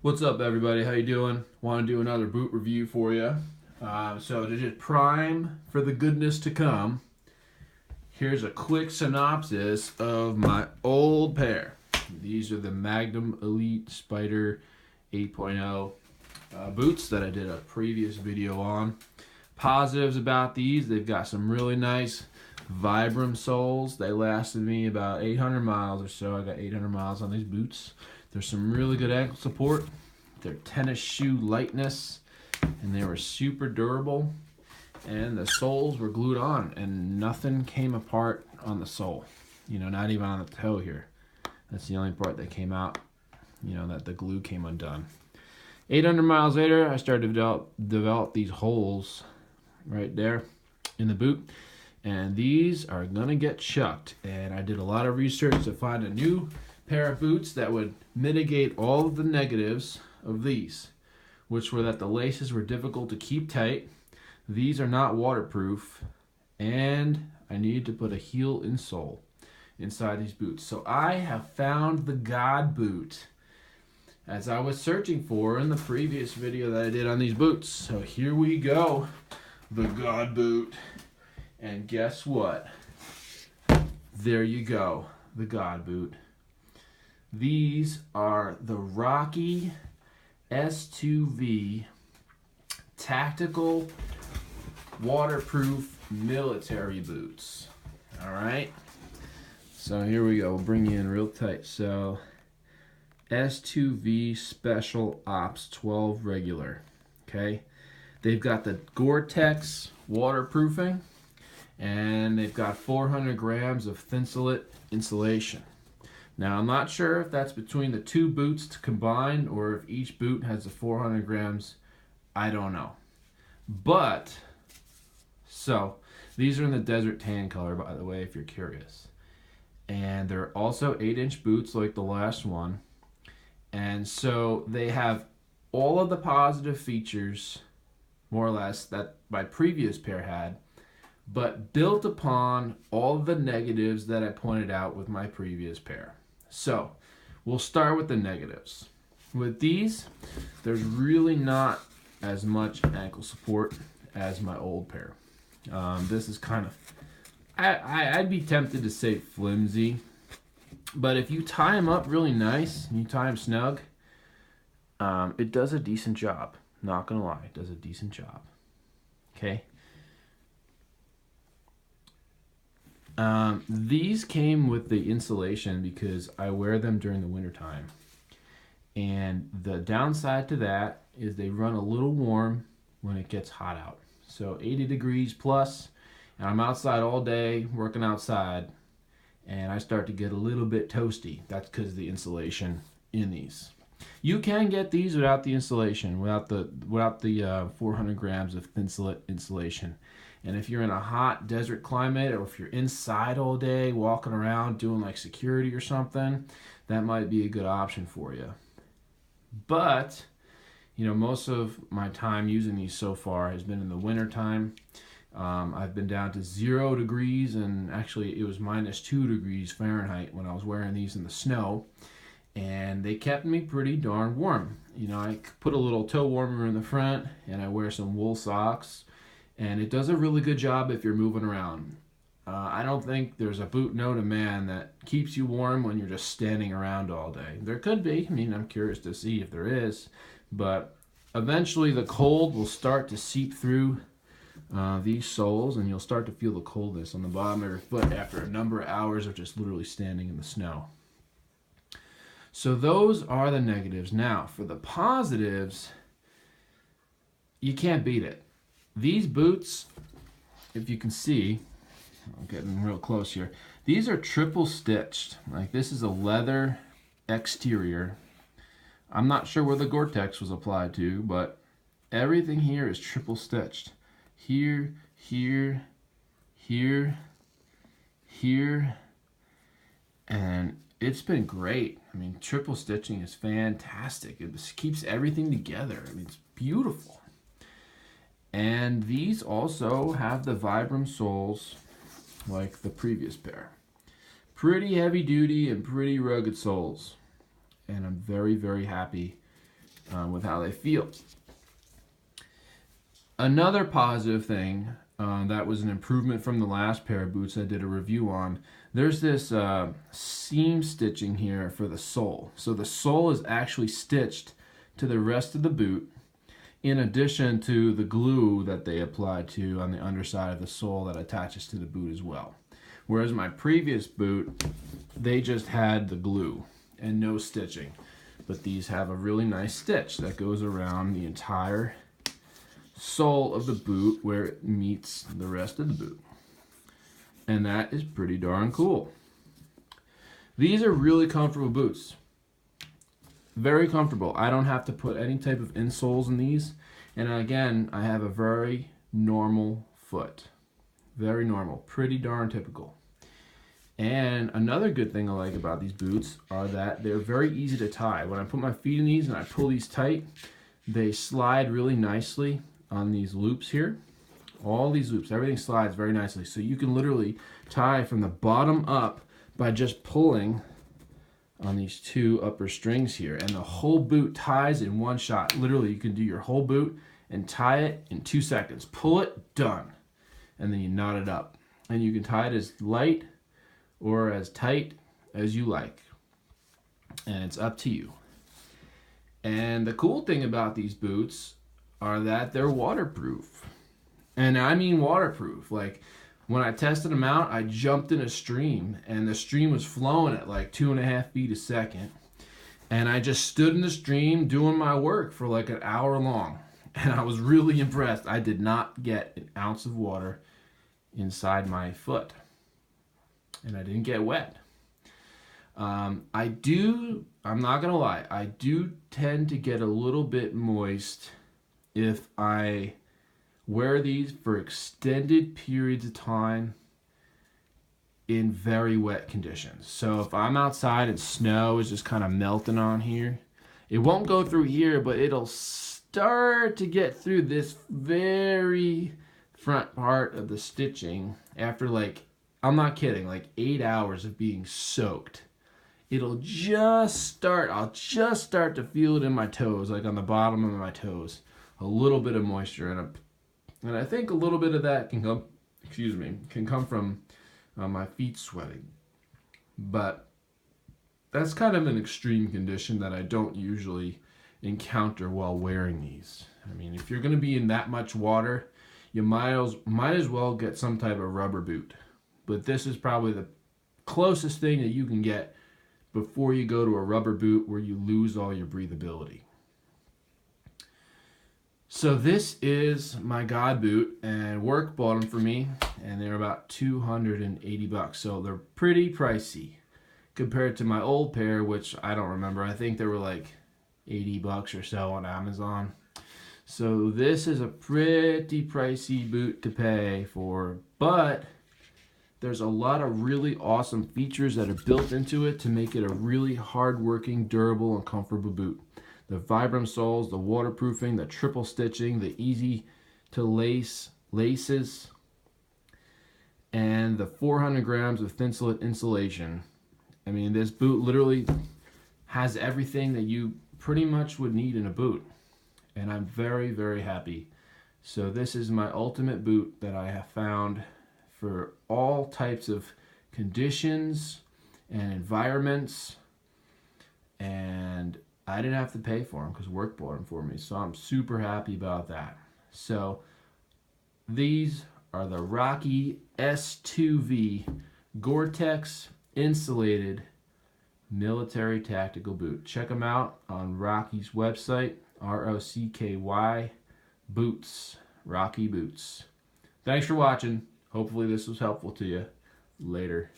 What's up, everybody? How you doing? Want to do another boot review for you. So to just prime for the goodness to come, here's a quick synopsis of my old pair. These are the Magnum Elite Spider 8.0 boots that I did a previous video on. Positives about these: they've got some really nice Vibram soles. They lasted me about 800 miles or so. I got 800 miles on these boots. There's some really good ankle support. Their tennis shoe lightness, and they were super durable. And the soles were glued on, and nothing came apart on the sole. You know, not even on the toe here. That's the only part that came out. You know, that the glue came undone. 800 miles later, I started to develop these holes right there in the boot, and these are gonna get chucked. And I did a lot of research to find a new pair of boots that would mitigate all of the negatives of these, which were that the laces were difficult to keep tight, these are not waterproof, and I needed to put a heel insole inside these boots. So I have found the God boot, as I was searching for in the previous video that I did on these boots. So here we go, the God boot. And guess what? There you go, the God boot. These are the Rocky S2V tactical waterproof military boots. All right. So here we go. We'll bring you in real tight. So S2V Special Ops 12 regular. Okay. They've got the Gore-Tex waterproofing, and they've got 400 grams of Insulated insulation. Now, I'm not sure if that's between the two boots combined or if each boot has the 400 grams. I don't know. But, so, these are in the desert tan color, by the way, if you're curious. And they're also 8-inch boots like the last one. And so they have all of the positive features, more or less, that my previous pair had, but built upon all the negatives that I pointed out with my previous pair. So, we'll start with the negatives. With these, there's really not as much ankle support as my old pair. This is kind of, I'd be tempted to say flimsy, but if you tie them up really nice, and you tie them snug, it does a decent job. Not gonna lie, it does a decent job. Okay. These came with the insulation because I wear them during the wintertime. And the downside to that is they run a little warm when it gets hot out. So 80 degrees plus, and I'm outside all day working outside, and I start to get a little bit toasty. That's because of the insulation in these. You can get these without the insulation, without the 400 grams of insulation. And if you're in a hot desert climate, or if you're inside all day walking around doing like security or something, that might be a good option for you. But, you know, most of my time using these so far has been in the winter time. I've been down to 0 degrees, and actually it was -2 degrees Fahrenheit when I was wearing these in the snow. And they kept me pretty darn warm. You know, I put a little toe warmer in the front, and I wear some wool socks, and it does a really good job if you're moving around. I don't think there's a boot known to man that keeps you warm when you're just standing around all day. There could be. I mean, I'm curious to see if there is. But eventually the cold will start to seep through these soles, and you'll start to feel the coldness on the bottom of your foot after a number of hours of just literally standing in the snow. So those are the negatives. Now, for the positives, you can't beat it. These boots, if you can see, I'm getting real close here. These are triple stitched. Like, this is a leather exterior. I'm not sure where the Gore-Tex was applied to, but everything here is triple stitched. Here, here, here, here, and it's been great. I mean, triple stitching is fantastic. It just keeps everything together. I mean, it's beautiful. And these also have the Vibram soles like the previous pair. Pretty heavy duty and pretty rugged soles. And I'm very, very happy with how they feel. Another positive thing that was an improvement from the last pair of boots I did a review on, there's this seam stitching here for the sole. So the sole is actually stitched to the rest of the boot, in addition to the glue that they apply to on the underside of the sole that attaches to the boot as well. Whereas my previous boot, they just had the glue and no stitching. But these have a really nice stitch that goes around the entire sole of the boot where it meets the rest of the boot. And that is pretty darn cool. These are really comfortable boots. Very comfortable. I don't have to put any type of insoles in these. And again, I have a very normal foot. Very normal. Pretty darn typical. And another good thing I like about these boots are that they're very easy to tie. When I put my feet in these and I pull these tight, they slide really nicely on these loops here. All these loops, everything slides very nicely. So you can literally tie from the bottom up by just pulling on these two upper strings here, and the whole boot ties in one shot. Literally, you can do your whole boot and tie it in 2 seconds. Pull it, done. And then you knot it up. And you can tie it as light or as tight as you like. And it's up to you. And the cool thing about these boots are that they're waterproof. And I mean waterproof. Like, when I tested them out, I jumped in a stream, and the stream was flowing at like 2.5 feet a second. And I just stood in the stream doing my work for like an hour long. And I was really impressed. I did not get an ounce of water inside my foot. And I didn't get wet. I'm not gonna lie, I do tend to get a little bit moist if I wear these for extended periods of time in very wet conditions. So if I'm outside and snow is just kind of melting on here, it won't go through here, but it'll start to get through this very front part of the stitching after, like, I'm not kidding, like 8 hours of being soaked. I'll just start to feel it in my toes, like on the bottom of my toes. A little bit of moisture, and I think a little bit of that can come from my feet sweating. But that's kind of an extreme condition that I don't usually encounter while wearing these. I mean, if you're going to be in that much water, you might as well get some type of rubber boot. But this is probably the closest thing that you can get before you go to a rubber boot where you lose all your breathability. So this is my God boot, and work bought them for me, and they're about $280. So they're pretty pricey compared to my old pair, which I don't remember. I think they were like $80 or so on Amazon. So this is a pretty pricey boot to pay for, but there's a lot of really awesome features that are built into it to make it a really hard-working, durable, and comfortable boot. The Vibram soles, the waterproofing, the triple stitching, the easy to lace laces, and the 400 grams of Thinsulate insulation. I mean, this boot literally has everything that you pretty much would need in a boot. And I'm very, very happy. So this is my ultimate boot that I have found for all types of conditions and environments. And I didn't have to pay for them because work bought them for me. So I'm super happy about that. So these are the Rocky S2V Gore-Tex Insulated Military Tactical Boot. Check them out on Rocky's website, ROCKY Boots, Rocky Boots. Thanks for watching. Hopefully this was helpful to you. Later.